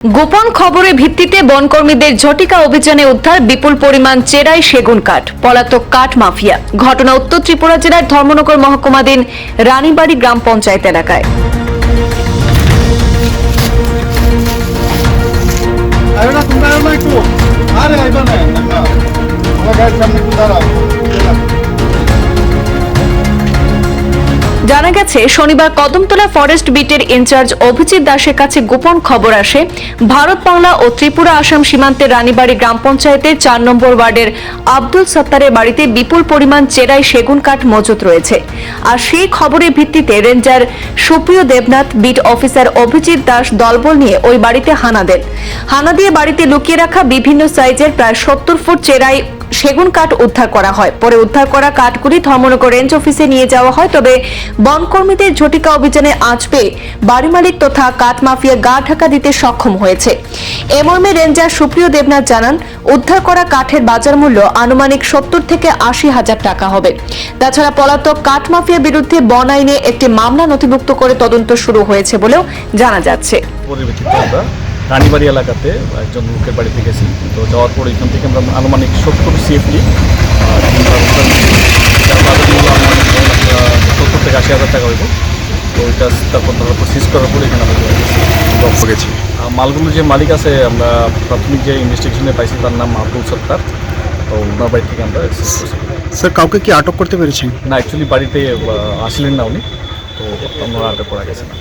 গোপন খবরের ভিত্তিতে বনকর্মীদের ঝটিকা অভিযানে উদ্ধার বিপুল পরিমাণ চেরাই সেগুন কাঠ। পলাতক কাঠ মাফিয়া। ঘটনা উত্তর ত্রিপুরা জেলার ধর্মনগর মহকুমাধীন রানীবাড়ি গ্রাম পঞ্চায়েত এলাকায়। জানা গেছে, শনিবার কদমতলা ফরেস্ট বিটের ইনচার্জ অভিজিৎ দাসের কাছে গোপন খবর আসে ভারত বাংলা ও ত্রিপুরা আসাম সীমান্তের রানীবাড়ি গ্রাম পঞ্চায়েতের 4 নম্বর ওয়ার্ডের আব্দুল সত্তারের বাড়িতে বিপুল পরিমাণ চেরাই সেগুন কাঠ মজুত রয়েছে। আর সেই খবরের ভিত্তিতে রেঞ্জার সুপ্রিয় দেবনাথ, বিট অফিসার অভিজিৎ দাস দলবল নিয়ে ওই বাড়িতে হানা দেন। হানা দিয়ে বাড়িতে লুকিয়ে রাখা বিভিন্ন সাইজের প্রায় 70 ফুট চেরাই সেগুন কাঠ উদ্ধার করা হয়। পরে উদ্ধার করা কাঠগুলি ধর্মনগর রেঞ্জ অফিসে নিয়ে যাওয়া হয়। তবে বনকর্মীদের ঝটিকা অভিযানে আঁচ পেয়ে বাড়ি মালিক তথা কাঠ মাফিয়া গা ঢাকা দিতে সক্ষম হয়েছে। এ মর্মে রেঞ্জার সুপ্রিয় দেবনাথ জানান, উদ্ধার করা কাঠের বাজার মূল্য আনুমানিক 70 থেকে 80 হাজার টাকা হবে। তাছাড়া পলাতক কাঠ মাফিয়ার বিরুদ্ধে বন আইনে একটি মামলা নথিভুক্ত করে তদন্ত শুরু হয়েছে বলেও জানা যাচ্ছে। রানীবাড়ি এলাকাতে একজন লোকের বাড়িতে গেছি, তো যাওয়ার পর এখান থেকে আমরা আনুমানিক 70 CFD যার বাজার মূল্য আনুমানিক 70 থেকে 80 হাজার টাকা হইব। তো ওইটা তারপর সিজ করার পরে এখানে আমরা গেছি। মালগুলোর যে মালিক আছে, আমরা প্রাথমিক যে ইনভেস্টিগেশনে পাইছি তার নাম আব্দুল সত্তার। তো ওনার বাড়ি থেকে আমরা স্যার কাউকে কি আটক করতে পেরেছেন? না, অ্যাকচুয়ালি বাড়িতে আসলেন না উনি, তো আমরা আটক করা গেছে না।